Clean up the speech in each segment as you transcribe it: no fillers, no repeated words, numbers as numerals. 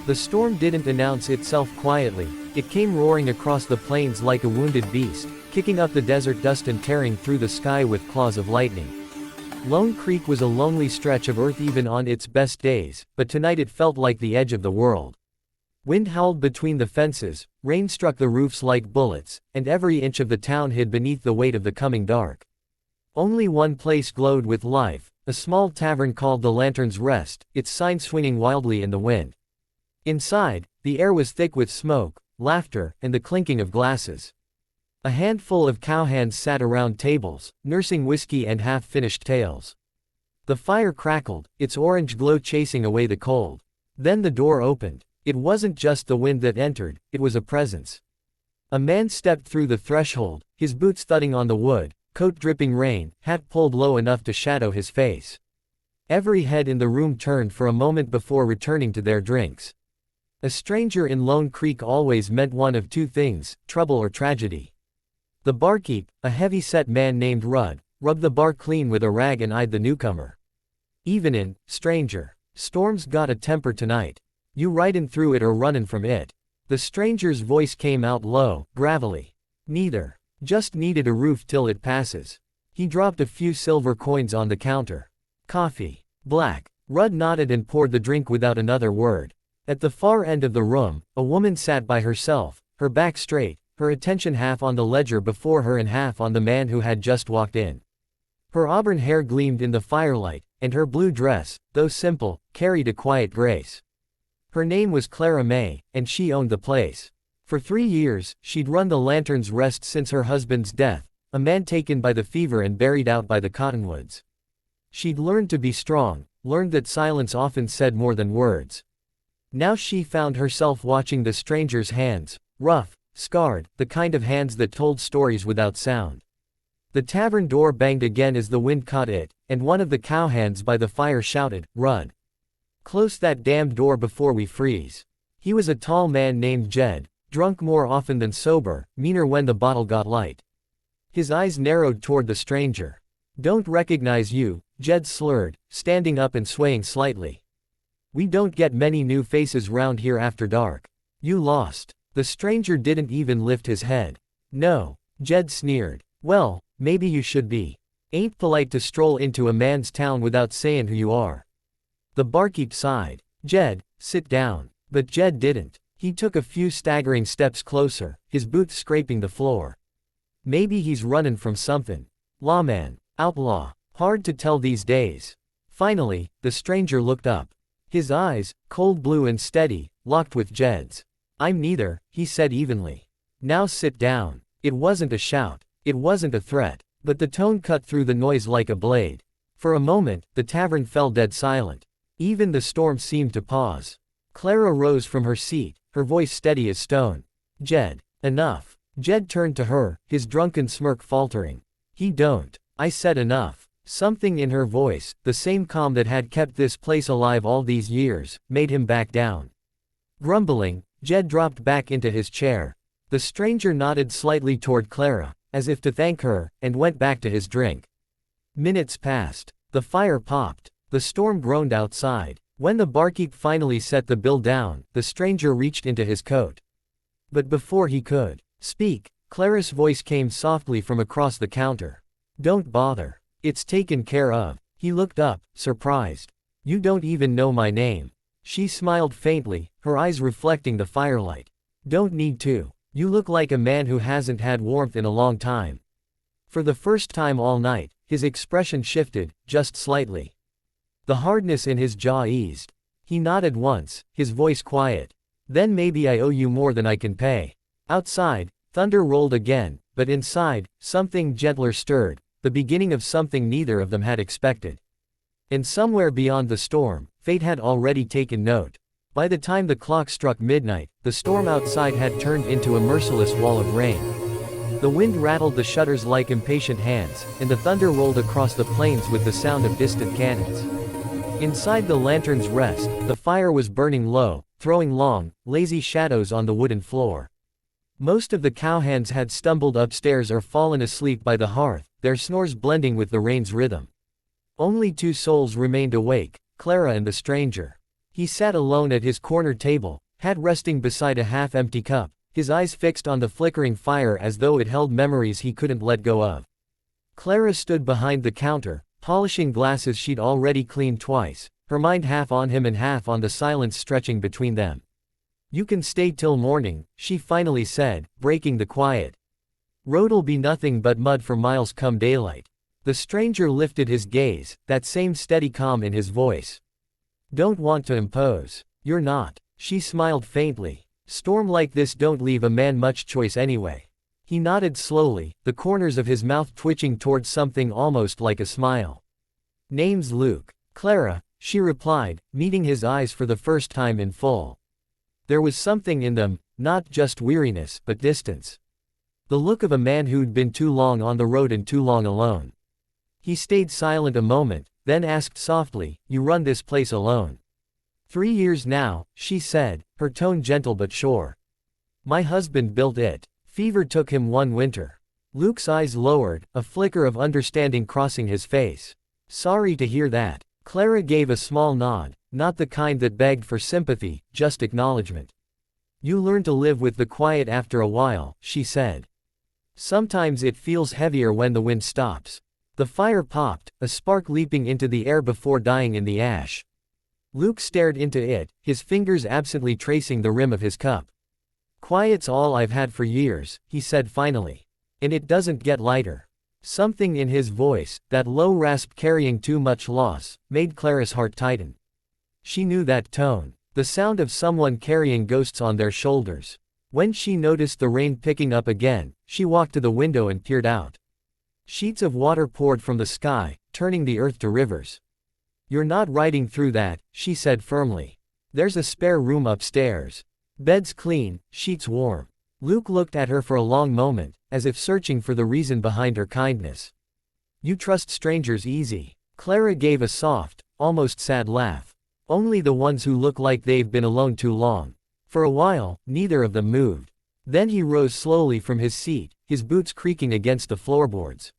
The storm didn't announce itself quietly, it came roaring across the plains like a wounded beast, kicking up the desert dust and tearing through the sky with claws of lightning. Lone Creek was a lonely stretch of earth even on its best days, but tonight it felt like the edge of the world. Wind howled between the fences, rain struck the roofs like bullets, and every inch of the town hid beneath the weight of the coming dark. Only one place glowed with life, a small tavern called the Lantern's Rest, its sign swinging wildly in the wind. Inside, the air was thick with smoke, laughter, and the clinking of glasses. A handful of cowhands sat around tables, nursing whiskey and half-finished tales. The fire crackled, its orange glow chasing away the cold. Then the door opened. It wasn't just the wind that entered, it was a presence. A man stepped through the threshold, his boots thudding on the wood, coat dripping rain, hat pulled low enough to shadow his face. Every head in the room turned for a moment before returning to their drinks. A stranger in Lone Creek always meant one of two things, trouble or tragedy. The barkeep, a heavy-set man named Rudd, rubbed the bar clean with a rag and eyed the newcomer. "Evenin', stranger. Storm's got a temper tonight. You ridin' through it or runnin' from it?" The stranger's voice came out low, gravelly. "Neither. Just needed a roof till it passes." He dropped a few silver coins on the counter. "Coffee. Black." Rudd nodded and poured the drink without another word. At the far end of the room, a woman sat by herself, her back straight, her attention half on the ledger before her and half on the man who had just walked in. Her auburn hair gleamed in the firelight, and her blue dress, though simple, carried a quiet grace. Her name was Clara May, and she owned the place. For 3 years, she'd run the Lantern's Rest since her husband's death, a man taken by the fever and buried out by the cottonwoods. She'd learned to be strong, learned that silence often said more than words. Now she found herself watching the stranger's hands, rough, scarred, the kind of hands that told stories without sound. The tavern door banged again as the wind caught it, and one of the cowhands by the fire shouted, "Rudd! Close that damned door before we freeze." He was a tall man named Jed, drunk more often than sober, meaner when the bottle got light. His eyes narrowed toward the stranger. "Don't recognize you," Jed slurred, standing up and swaying slightly. "We don't get many new faces round here after dark. You lost." The stranger didn't even lift his head. "No," Jed sneered. "Well, maybe you should be. Ain't polite to stroll into a man's town without sayin' who you are." The barkeep sighed. "Jed, sit down." But Jed didn't. He took a few staggering steps closer, his boots scraping the floor. Maybe he's runnin' from something. Lawman, outlaw, hard to tell these days. Finally, the stranger looked up. His eyes, cold blue and steady, locked with Jed's. "I'm neither," he said evenly. "Now sit down." It wasn't a shout. It wasn't a threat. But the tone cut through the noise like a blade. For a moment, the tavern fell dead silent. Even the storm seemed to pause. Clara rose from her seat, her voice steady as stone. "Jed, enough." Jed turned to her, his drunken smirk faltering. "He don't." "I said enough." Something in her voice, the same calm that had kept this place alive all these years, made him back down. Grumbling, Jed dropped back into his chair. The stranger nodded slightly toward Clara, as if to thank her, and went back to his drink. Minutes passed. The fire popped. The storm groaned outside. When the barkeep finally set the bill down, the stranger reached into his coat. But before he could speak, Clara's voice came softly from across the counter. "Don't bother. It's taken care of." He looked up, surprised. "You don't even know my name." She smiled faintly, her eyes reflecting the firelight. "Don't need to. You look like a man who hasn't had warmth in a long time." For the first time all night, his expression shifted, just slightly. The hardness in his jaw eased. He nodded once, his voice quiet. "Then maybe I owe you more than I can pay." Outside, thunder rolled again, but inside, something gentler stirred, the beginning of something neither of them had expected. And somewhere beyond the storm, fate had already taken note. By the time the clock struck midnight, the storm outside had turned into a merciless wall of rain. The wind rattled the shutters like impatient hands, and the thunder rolled across the plains with the sound of distant cannons. Inside the Lantern's Rest, the fire was burning low, throwing long, lazy shadows on the wooden floor. Most of the cowhands had stumbled upstairs or fallen asleep by the hearth, their snores blending with the rain's rhythm. Only 2 souls remained awake, Clara and the stranger. He sat alone at his corner table, hat resting beside a half-empty cup, his eyes fixed on the flickering fire as though it held memories he couldn't let go of. Clara stood behind the counter, polishing glasses she'd already cleaned twice, her mind half on him and half on the silence stretching between them. "You can stay till morning," she finally said, breaking the quiet. "Road'll be nothing but mud for miles come daylight." The stranger lifted his gaze, that same steady calm in his voice. "Don't want to impose." "You're not." She smiled faintly. "Storm like this don't leave a man much choice anyway." He nodded slowly, the corners of his mouth twitching towards something almost like a smile. "Name's Luke." "Clara," she replied, meeting his eyes for the first time in full. There was something in them, not just weariness, but distance. The look of a man who'd been too long on the road and too long alone. He stayed silent a moment, then asked softly, "You run this place alone?" 3 years now," she said, her tone gentle but sure. "My husband built it. Fever took him one winter." Luke's eyes lowered, a flicker of understanding crossing his face. "Sorry to hear that." Clara gave a small nod, not the kind that begged for sympathy, just acknowledgement. "You learn to live with the quiet after a while," she said. "Sometimes it feels heavier when the wind stops." The fire popped, a spark leaping into the air before dying in the ash. Luke stared into it, his fingers absently tracing the rim of his cup. "Quiet's all I've had for years," he said finally. "And it doesn't get lighter." Something in his voice, that low rasp carrying too much loss, made Clara's heart tighten. She knew that tone, the sound of someone carrying ghosts on their shoulders. When she noticed the rain picking up again, she walked to the window and peered out. Sheets of water poured from the sky, turning the earth to rivers. "You're not riding through that," she said firmly. "There's a spare room upstairs. Bed's clean, sheets warm." Luke looked at her for a long moment, as if searching for the reason behind her kindness. "You trust strangers easy." Clara gave a soft, almost sad laugh. "Only the ones who look like they've been alone too long." For a while, neither of them moved. Then he rose slowly from his seat, his boots creaking against the floorboards.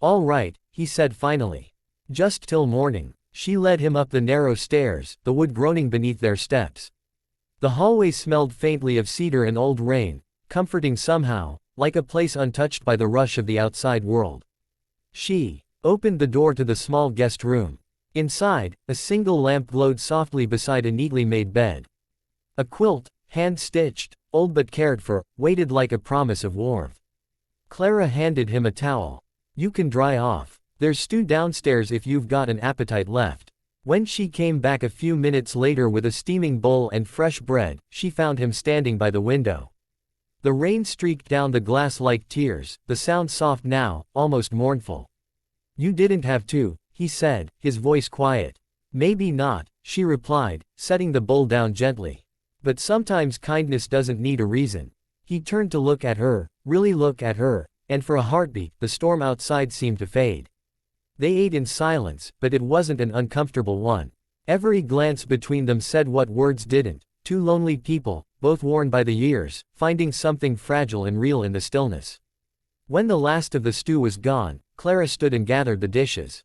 "All right," he said finally. "Just till morning." She led him up the narrow stairs, the wood groaning beneath their steps. The hallway smelled faintly of cedar and old rain, comforting somehow, like a place untouched by the rush of the outside world. She opened the door to the small guest room. Inside, a single lamp glowed softly beside a neatly made bed. A quilt, hand-stitched, old but cared for, waited like a promise of warmth. Clara handed him a towel. "You can dry off. There's stew downstairs if you've got an appetite left." When she came back a few minutes later with a steaming bowl and fresh bread, she found him standing by the window. The rain streaked down the glass like tears, the sound soft now, almost mournful. "You didn't have to," he said, his voice quiet. "Maybe not," she replied, setting the bowl down gently. "But sometimes kindness doesn't need a reason." He turned to look at her, really look at her, and for a heartbeat, the storm outside seemed to fade. They ate in silence, but it wasn't an uncomfortable one. Every glance between them said what words didn't. Two lonely people, both worn by the years, finding something fragile and real in the stillness. When the last of the stew was gone, Clara stood and gathered the dishes.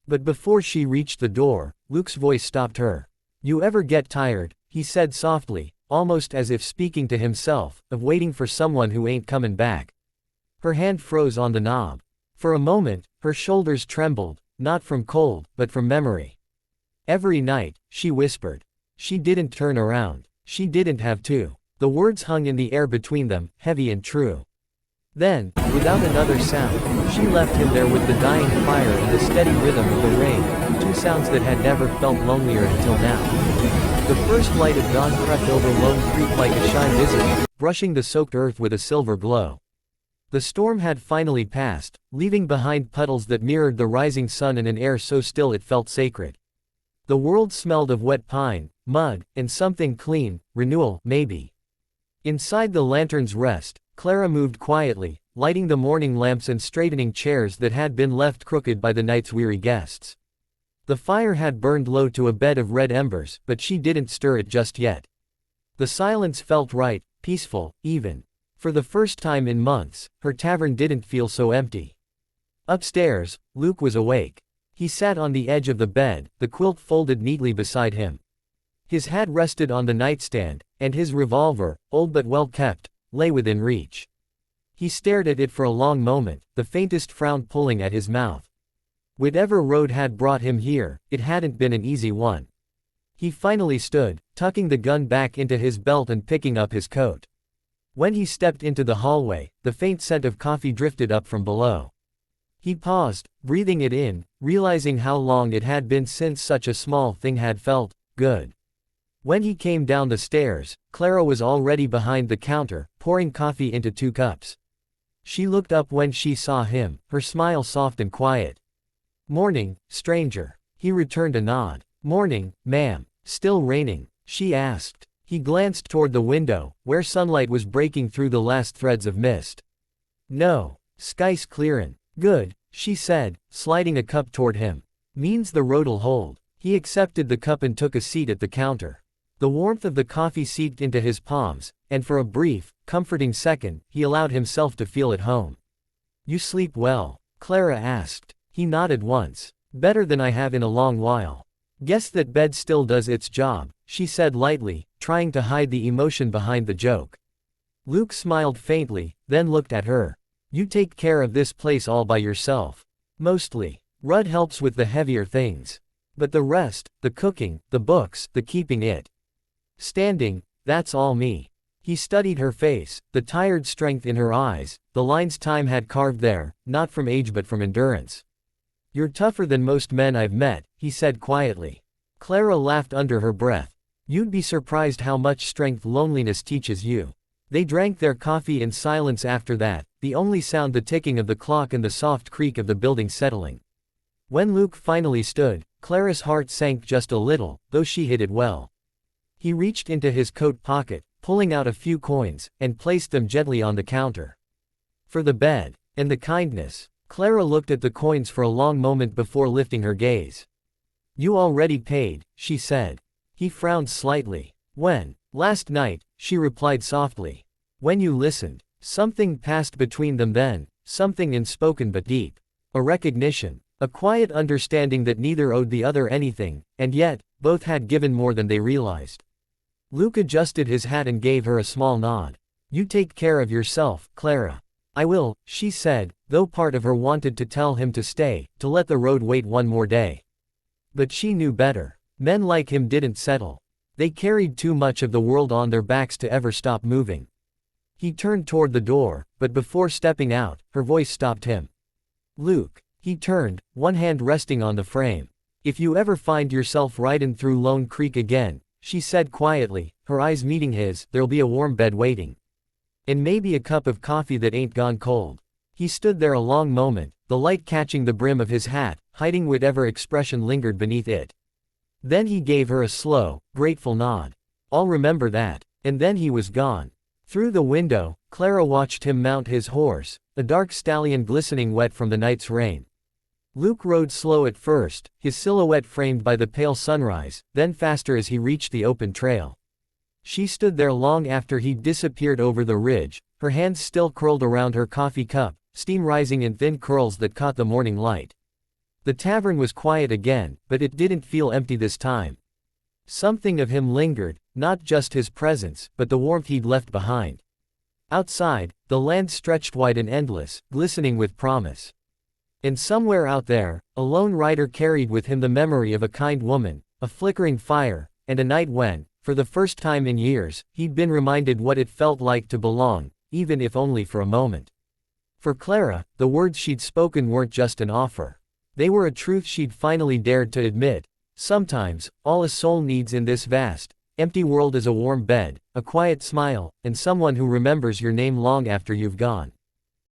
But before she reached the door, Luke's voice stopped her. "You ever get tired," he said softly, almost as if speaking to himself, "of waiting for someone who ain't comin' back?" Her hand froze on the knob. For a moment, her shoulders trembled, not from cold, but from memory. "Every night," she whispered. She didn't turn around. She didn't have to. The words hung in the air between them, heavy and true. Then, without another sound, she left him there with the dying fire and the steady rhythm of the rain, two sounds that had never felt lonelier until now. The first light of dawn crept over Lone Creek like a shy visitor, brushing the soaked earth with a silver glow. The storm had finally passed, leaving behind puddles that mirrored the rising sun and an air so still it felt sacred. The world smelled of wet pine, mud, and something clean, renewal, maybe. Inside the lantern's rest, Clara moved quietly, lighting the morning lamps and straightening chairs that had been left crooked by the night's weary guests. The fire had burned low to a bed of red embers, but she didn't stir it just yet. The silence felt right, peaceful, even. For the first time in months, her tavern didn't feel so empty. Upstairs, Luke was awake. He sat on the edge of the bed, the quilt folded neatly beside him. His hat rested on the nightstand, and his revolver, old but well kept, lay within reach. He stared at it for a long moment, the faintest frown pulling at his mouth. Whatever road had brought him here, it hadn't been an easy one. He finally stood, tucking the gun back into his belt and picking up his coat. When he stepped into the hallway, the faint scent of coffee drifted up from below. He paused, breathing it in, realizing how long it had been since such a small thing had felt good. When he came down the stairs, Clara was already behind the counter, pouring coffee into 2 cups. She looked up when she saw him, her smile soft and quiet. "Morning, stranger." He returned a nod. "Morning, ma'am. Still raining?" she asked. He glanced toward the window, where sunlight was breaking through the last threads of mist. "No. Sky's clearin'." "Good," she said, sliding a cup toward him. "Means the road'll hold." He accepted the cup and took a seat at the counter. The warmth of the coffee seeped into his palms, and for a brief, comforting second, he allowed himself to feel at home. "You sleep well?" Clara asked. He nodded once. "Better than I have in a long while." "Guess that bed still does its job," she said lightly, trying to hide the emotion behind the joke. Luke smiled faintly, then looked at her. "You take care of this place all by yourself?" "Mostly. Rudd helps with the heavier things. But the rest, the cooking, the books, the keeping it standing, that's all me." He studied her face, the tired strength in her eyes, the lines time had carved there, not from age but from endurance. "You're tougher than most men I've met," he said quietly. Clara laughed under her breath. "You'd be surprised how much strength loneliness teaches you." They drank their coffee in silence after that, the only sound the ticking of the clock and the soft creak of the building settling. When Luke finally stood, Clara's heart sank just a little, though she hid it well. He reached into his coat pocket, pulling out a few coins, and placed them gently on the counter. "For the bed. And the kindness." Clara looked at the coins for a long moment before lifting her gaze. "You already paid," she said. He frowned slightly. "When?" "Last night," she replied softly. "When you listened." Something passed between them then, something unspoken but deep. A recognition. A quiet understanding that neither owed the other anything, and yet, both had given more than they realized. Luke adjusted his hat and gave her a small nod. "You take care of yourself, Clara." "I will," she said, though part of her wanted to tell him to stay, to let the road wait one more day. But she knew better. Men like him didn't settle. They carried too much of the world on their backs to ever stop moving. He turned toward the door, but before stepping out, her voice stopped him. "Luke." He turned, one hand resting on the frame. "If you ever find yourself ridin' through Lone Creek again," she said quietly, her eyes meeting his, "there'll be a warm bed waiting. And maybe a cup of coffee that ain't gone cold." He stood there a long moment, the light catching the brim of his hat, hiding whatever expression lingered beneath it. Then he gave her a slow, grateful nod. "I'll remember that." And then he was gone. Through the window, Clara watched him mount his horse, a dark stallion glistening wet from the night's rain. Luke rode slow at first, his silhouette framed by the pale sunrise, then faster as he reached the open trail. She stood there long after he'd disappeared over the ridge, her hands still curled around her coffee cup, steam rising in thin curls that caught the morning light. The tavern was quiet again, but it didn't feel empty this time. Something of him lingered, not just his presence, but the warmth he'd left behind. Outside, the land stretched wide and endless, glistening with promise. And somewhere out there, a lone rider carried with him the memory of a kind woman, a flickering fire, and a night when, for the first time in years, he'd been reminded what it felt like to belong, even if only for a moment. For Clara, the words she'd spoken weren't just an offer. They were a truth she'd finally dared to admit. Sometimes, all a soul needs in this vast, empty world is a warm bed, a quiet smile, and someone who remembers your name long after you've gone.